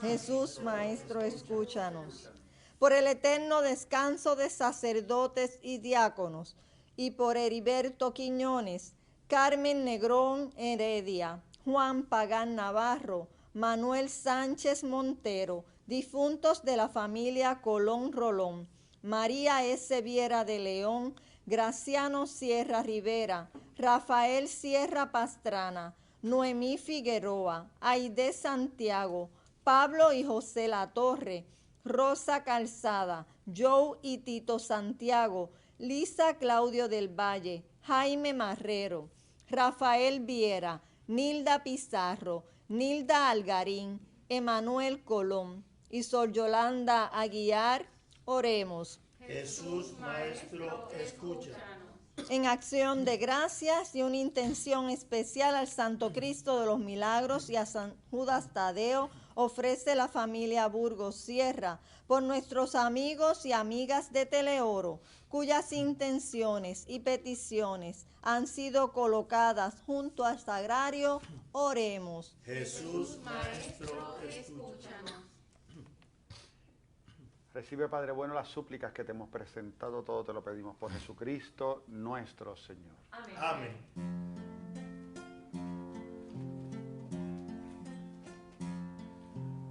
Speaker 4: Jesús Maestro, escúchanos. Por el eterno descanso de sacerdotes y diáconos, y por Heriberto Quiñones, Carmen Negrón Heredia, Juan Pagán Navarro, Manuel Sánchez Montero, difuntos de la familia Colón Rolón, María S. Viera de León, Graciano Sierra Rivera, Rafael Sierra Pastrana, Noemí Figueroa, Aide Santiago, Pablo y José Latorre, Rosa Calzada, Joe y Tito Santiago, Lisa Claudio del Valle, Jaime Marrero, Rafael Viera, Nilda Pizarro, Nilda Algarín, Emanuel Colón y Sor Yolanda Aguiar. Oremos.
Speaker 1: Jesús Maestro, escúchanos.
Speaker 4: En acción de gracias y una intención especial al Santo Cristo de los Milagros y a San Judas Tadeo, ofrece la familia Burgos Sierra por nuestros amigos y amigas de Teleoro, cuyas intenciones y peticiones han sido colocadas junto al sagrario. Oremos.
Speaker 1: Jesús Maestro, escúchanos.
Speaker 2: Recibe, Padre bueno, las súplicas que te hemos presentado, todo te lo pedimos por Jesucristo nuestro Señor.
Speaker 3: Amén.
Speaker 1: Amén.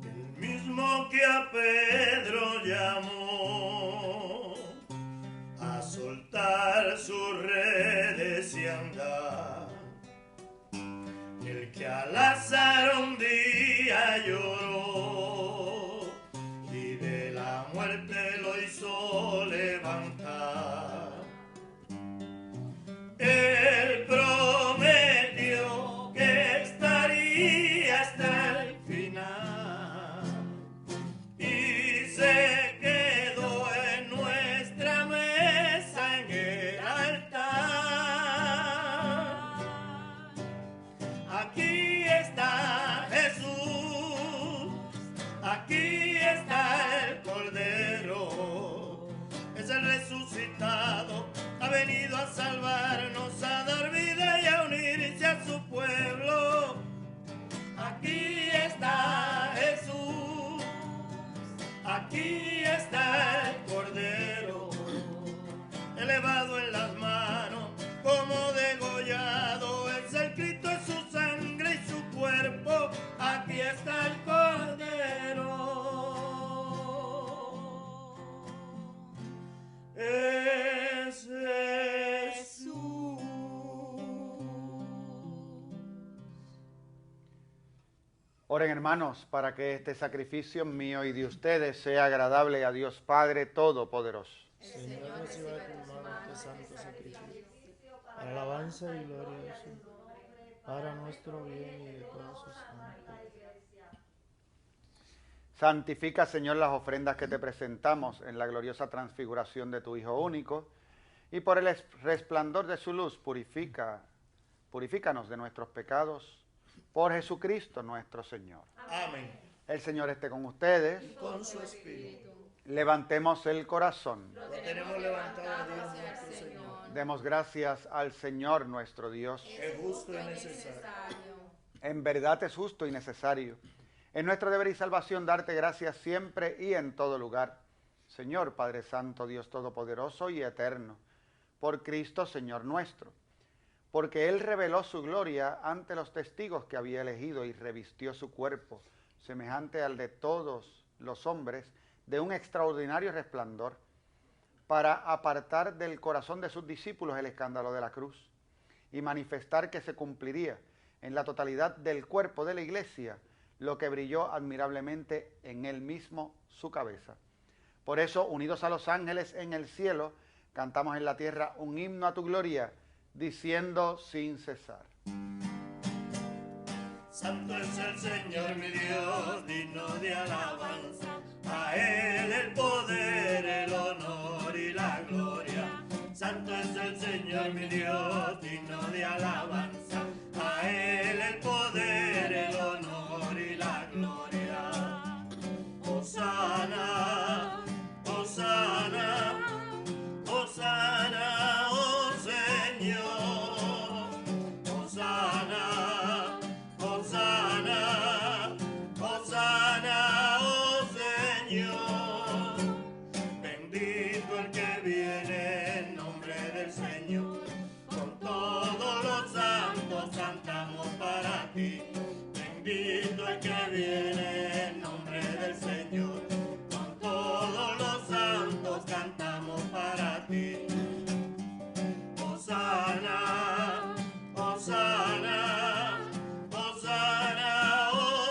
Speaker 1: El mismo que a Pedro llamó a soltar sus redes y andar, el que a Lázaro un día lloró y de la muerte lo hizo levantar. Él prometió que estaría hasta el final y se quedó en nuestra mesa en el altar. Aquí está Jesús, aquí está el Cordero, es el resucitado, ha venido a salvarnos, a dar vida y a unirse a su pueblo. Aquí está Jesús, aquí está el Cordero, elevado en las manos como degollado, es el Cristo, es su sangre y su cuerpo, aquí está el Cordero. Es Jesús.
Speaker 2: Oren, hermanos, para que este sacrificio mío y de ustedes sea agradable a Dios Padre Todopoderoso.
Speaker 5: Señor, reciba de tus manos este santo sacrificio, para alabanza y gloria de su, para nuestro bien y de todos sus santos.
Speaker 2: Santifica, Señor, las ofrendas que te presentamos en la gloriosa transfiguración de tu Hijo único, y por el resplandor de su luz purifícanos de nuestros pecados, por Jesucristo nuestro Señor.
Speaker 1: Amén.
Speaker 2: El Señor esté con ustedes.
Speaker 1: Y con su espíritu.
Speaker 2: Levantemos el corazón.
Speaker 1: Lo tenemos levantado a Dios nuestro Señor.
Speaker 2: Demos gracias al Señor nuestro Dios.
Speaker 1: Es justo y necesario.
Speaker 2: En verdad es justo y necesario. Es nuestro deber y salvación darte gracias siempre y en todo lugar. Señor Padre Santo, Dios Todopoderoso y Eterno, por Cristo Señor nuestro, porque Él reveló su gloria ante los testigos que había elegido y revistió su cuerpo, semejante al de todos los hombres, de un extraordinario resplandor, para apartar del corazón de sus discípulos el escándalo de la cruz y manifestar que se cumpliría en la totalidad del cuerpo de la Iglesia lo que brilló admirablemente en Él mismo, su cabeza. Por eso, unidos a los ángeles en el cielo, cantamos en la tierra un himno a tu gloria, diciendo sin cesar.
Speaker 1: Santo es el Señor mi Dios, digno de alabanza. A Él el poder, el honor y la gloria. Santo es el Señor mi Dios, digno de alabanza. A Él el poder, el honor y la gloria. Hosana, Hosana, Hosana, oh Señor. Hosana, Hosana, Hosana, oh Señor. Bendito el que viene en nombre del Señor. Con todos los santos cantamos para ti. Bendito el que viene en nombre del Señor. Con todos los santos cantamos para ti. Hosana, Hosana, Hosana, oh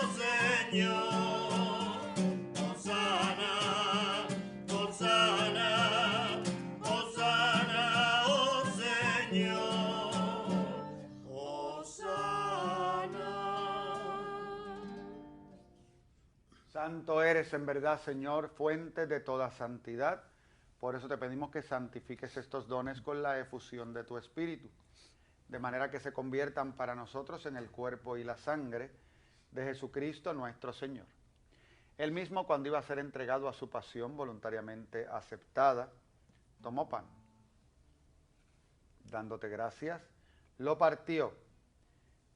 Speaker 1: Señor. Hosana, Hosana, Hosana, oh Señor. Hosana.
Speaker 2: Santo eres en verdad, Señor, fuente de toda santidad. Por eso te pedimos que santifiques estos dones con la efusión de tu Espíritu, de manera que se conviertan para nosotros en el cuerpo y la sangre de Jesucristo nuestro Señor. Él mismo, cuando iba a ser entregado a su pasión voluntariamente aceptada, tomó pan. Dándote gracias, lo partió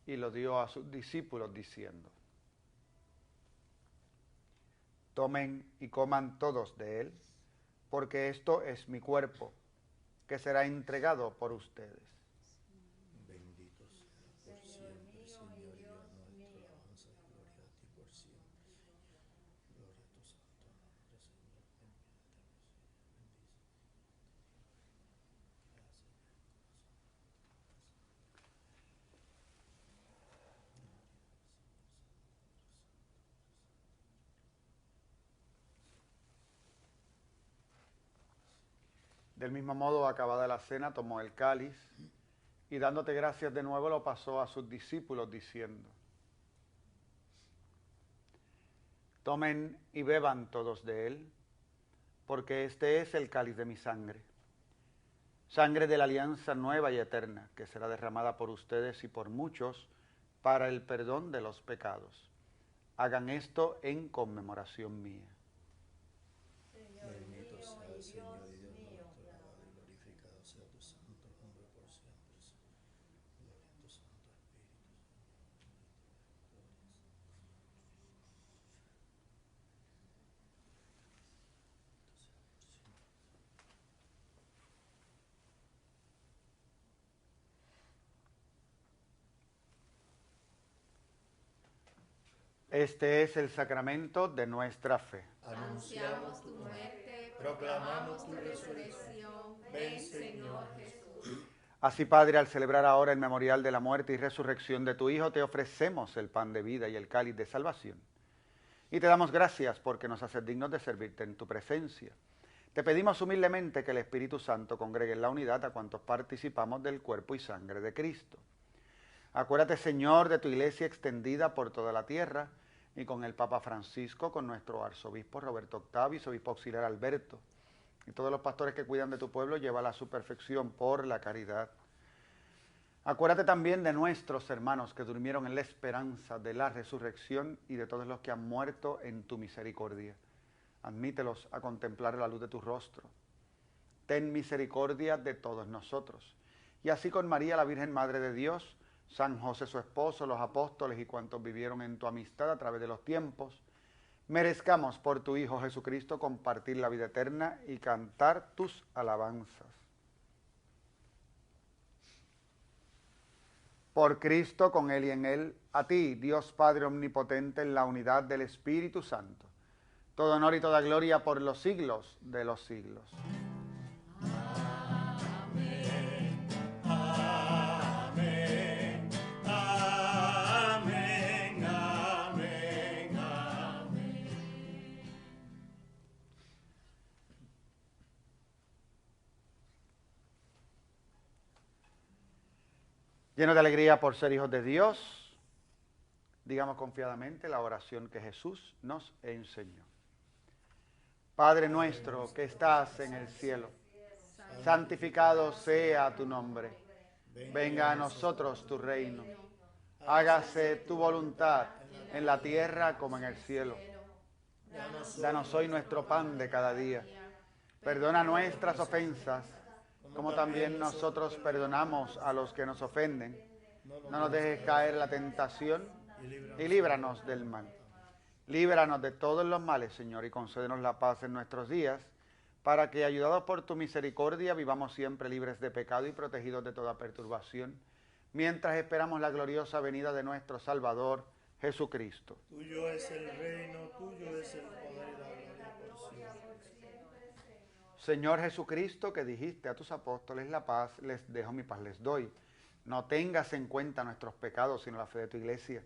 Speaker 2: y lo dio a sus discípulos diciendo: tomen y coman todos de él, porque esto es mi cuerpo, que será entregado por ustedes.
Speaker 5: Bendito sea por siempre, Señor Dios nuestro, alabanza y gloria a ti por siempre, Señor. Gloria a tu santo nombre, Señor.
Speaker 2: Del mismo modo, acabada la cena, tomó el cáliz y dándote gracias de nuevo lo pasó a sus discípulos diciendo: tomen y beban todos de él, porque este es el cáliz de mi sangre, sangre de la alianza nueva y eterna, que será derramada por ustedes y por muchos para el perdón de los pecados. Hagan esto en conmemoración mía.
Speaker 5: Bendito sea el Señor y Dios nuestro, alabado y glorificado sea tu santo nombre por siempre, Señor. Gloria a tu santo
Speaker 2: Este es el sacramento de nuestra fe.
Speaker 1: Anunciamos tu muerte, proclamamos tu resurrección. Ven, Señor Jesús.
Speaker 2: Así, Padre, al celebrar ahora el memorial de la muerte y resurrección de tu Hijo, te ofrecemos el pan de vida y el cáliz de salvación. Y te damos gracias porque nos haces dignos de servirte en tu presencia. Te pedimos humildemente que el Espíritu Santo congregue en la unidad a cuantos participamos del cuerpo y sangre de Cristo. Acuérdate, Señor, de tu iglesia extendida por toda la tierra y con el Papa Francisco, con nuestro arzobispo Roberto Octavio y su obispo auxiliar Alberto, y todos los pastores que cuidan de tu pueblo, llévala a su perfección por la caridad. Acuérdate también de nuestros hermanos que durmieron en la esperanza de la resurrección y de todos los que han muerto en tu misericordia. Admítelos a contemplar la luz de tu rostro. Ten misericordia de todos nosotros. Y así con María, la Virgen Madre de Dios, San José su esposo, los apóstoles y cuantos vivieron en tu amistad a través de los tiempos, merezcamos por tu Hijo Jesucristo compartir la vida eterna y cantar tus alabanzas. Por Cristo, con Él y en Él, a ti, Dios Padre Omnipotente, en la unidad del Espíritu Santo, todo honor y toda gloria por los siglos de los siglos. Llenos de alegría por ser hijos de Dios, digamos confiadamente la oración que Jesús nos enseñó. Padre nuestro que estás en el cielo, santificado sea tu nombre. Venga a nosotros tu reino. Hágase tu voluntad en la tierra como en el cielo. Danos hoy nuestro pan de cada día. Perdona nuestras ofensas, como también nosotros perdonamos a los que nos ofenden. No nos dejes caer en la tentación y líbranos del mal. Líbranos de todos los males, Señor, y concédenos la paz en nuestros días, para que, ayudados por tu misericordia, vivamos siempre libres de pecado y protegidos de toda perturbación, mientras esperamos la gloriosa venida de nuestro Salvador, Jesucristo.
Speaker 5: Tuyo es el reino, tuyo es el poder y la gloria por siempre.
Speaker 2: Señor Jesucristo, que dijiste a tus apóstoles, la paz les dejo, mi paz les doy. No tengas en cuenta nuestros pecados, sino la fe de tu iglesia.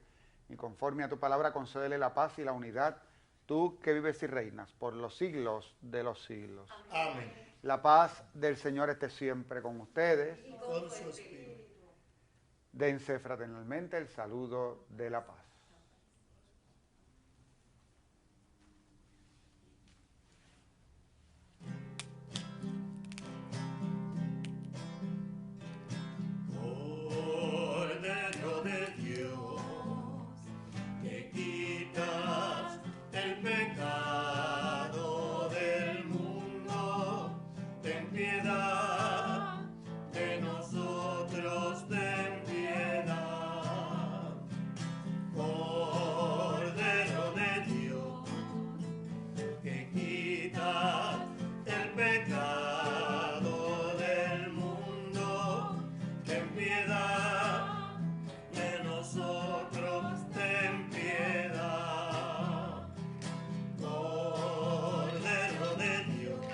Speaker 2: Y conforme a tu palabra, concédele la paz y la unidad, tú que vives y reinas por los siglos de los siglos.
Speaker 5: Amén.
Speaker 2: La paz del Señor esté siempre con ustedes.
Speaker 5: Y con su espíritu.
Speaker 2: Dense fraternalmente el saludo de la paz.
Speaker 1: Cordero de Dios, que quitas el pecado del mundo, ten piedad de nosotros, ten piedad. Cordero de Dios, que quitas el pecado del mundo, ten piedad de nosotros, ten piedad. Cordero de Dios,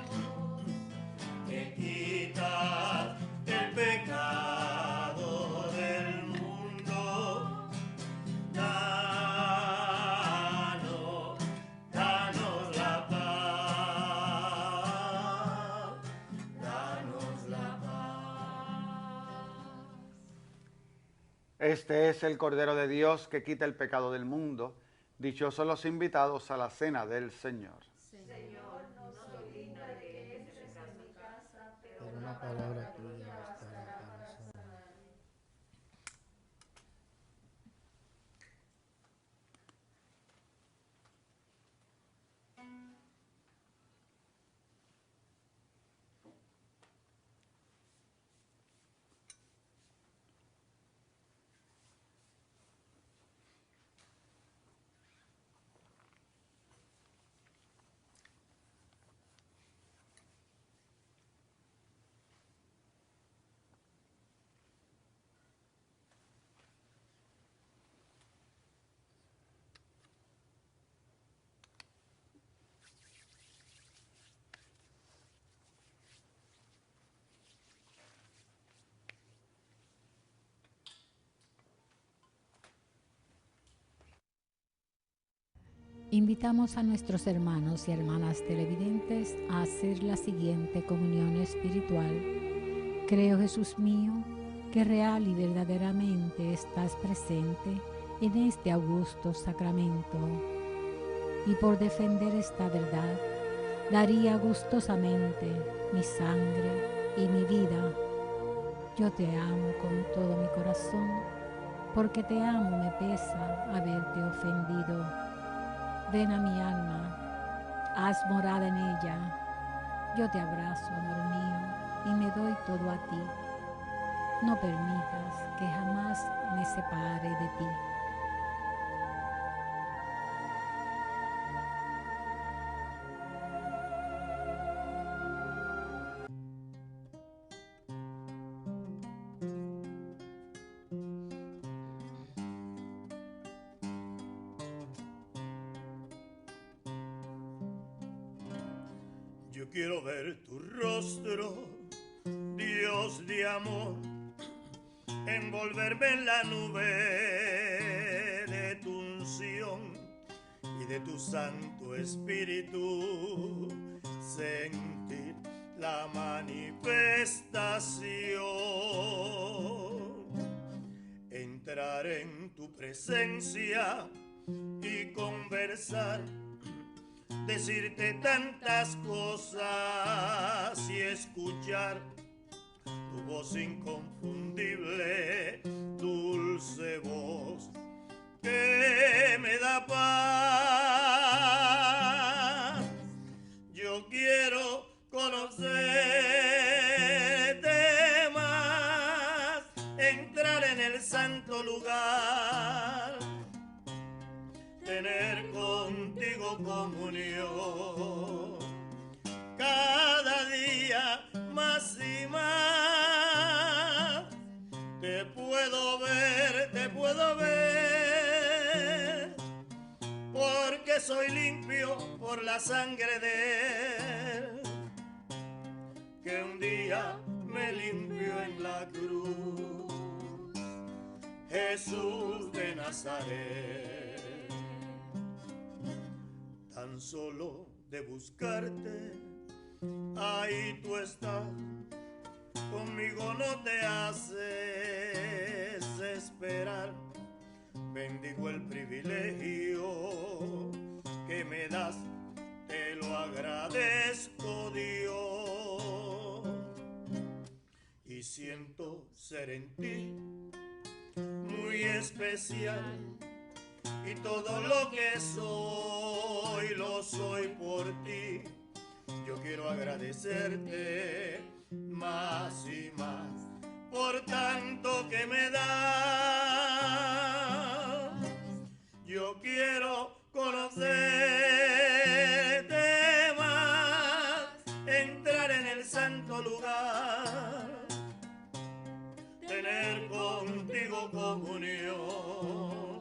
Speaker 1: que quitas el pecado del mundo, danos la paz, danos la paz.
Speaker 2: Este es el Cordero de Dios que quita el pecado del mundo. Dichosos los invitados a la cena del Señor.
Speaker 5: Por una palabra tuya bastará para sanar.
Speaker 6: Invitamos a nuestros hermanos y hermanas televidentes a hacer la siguiente comunión espiritual. Creo, Jesús mío, que real y verdaderamente estás presente en este augusto sacramento. Y por defender esta verdad, daría gustosamente mi sangre y mi vida. Yo te amo con todo mi corazón, porque te amo me pesa haberte ofendido. Ven a mi alma, haz morada en ella. Yo te abrazo, amor mío, y me doy todo a ti. No permitas que jamás me separe de ti.
Speaker 1: Yo quiero ver tu rostro, Dios de amor, envolverme en la nube de tu unción y de tu Santo Espíritu, sentir la manifestación, entrar en tu presencia y conversar, decirte tantas cosas y escuchar tu voz inconfundible, dulce voz que me da paz. Yo quiero conocerte más, entrar en el santo lugar, tener contigo comunión, cada día más y más. Te puedo ver, porque soy limpio por la sangre de Él, que un día me limpió en la cruz, Jesús de Nazaret. Tan solo de buscarte, ahí tú estás, conmigo no te haces esperar. Bendigo el privilegio que me das, te lo agradezco, Dios. Y siento ser en ti muy especial, y todo lo que soy, lo soy por ti. Yo quiero agradecerte más y más por tanto que me das. Yo quiero conocerte más, entrar en el santo lugar, tener contigo comunión,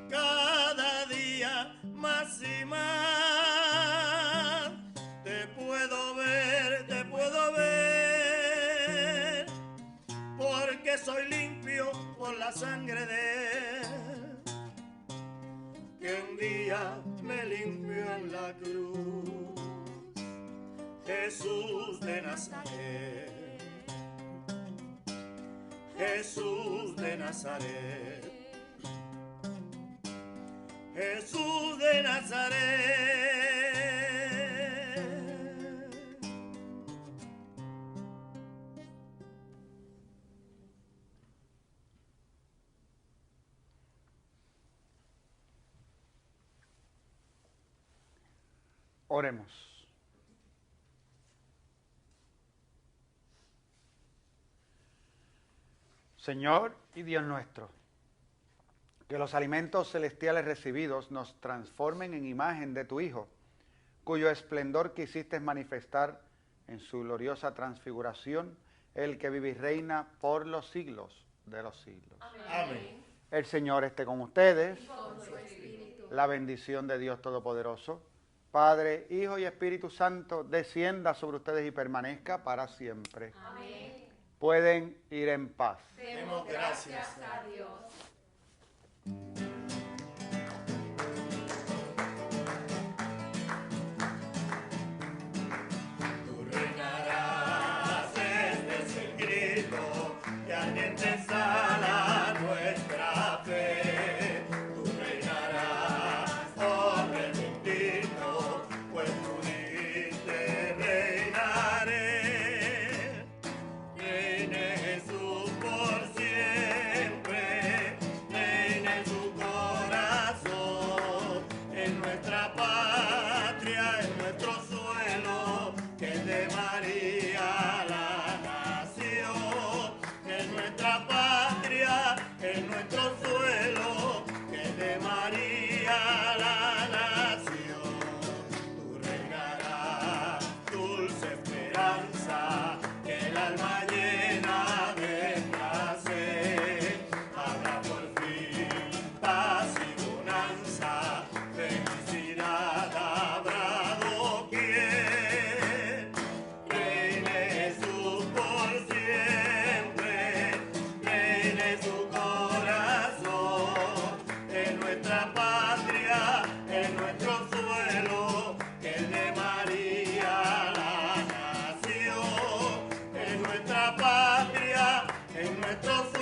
Speaker 1: cada día más y más. Te puedo ver, porque soy limpio por la sangre de Él, que un día me limpió en la cruz, Jesús de Nazaret, Jesús de Nazaret, Jesús de Nazaret.
Speaker 2: Oremos. Señor y Dios nuestro, que los alimentos celestiales recibidos nos transformen en imagen de tu Hijo, cuyo esplendor quisiste manifestar en su gloriosa transfiguración, el que vive y reina por los siglos de los siglos.
Speaker 1: Amén.
Speaker 2: El Señor esté con ustedes. La bendición de Dios Todopoderoso, Padre, Hijo y Espíritu Santo, descienda sobre ustedes y permanezca para siempre.
Speaker 3: Amén.
Speaker 2: Pueden ir en paz.
Speaker 1: Demos gracias
Speaker 3: a Dios.
Speaker 1: Tú reinarás, este es el grito que ardiente sala nuestra fe. nuestro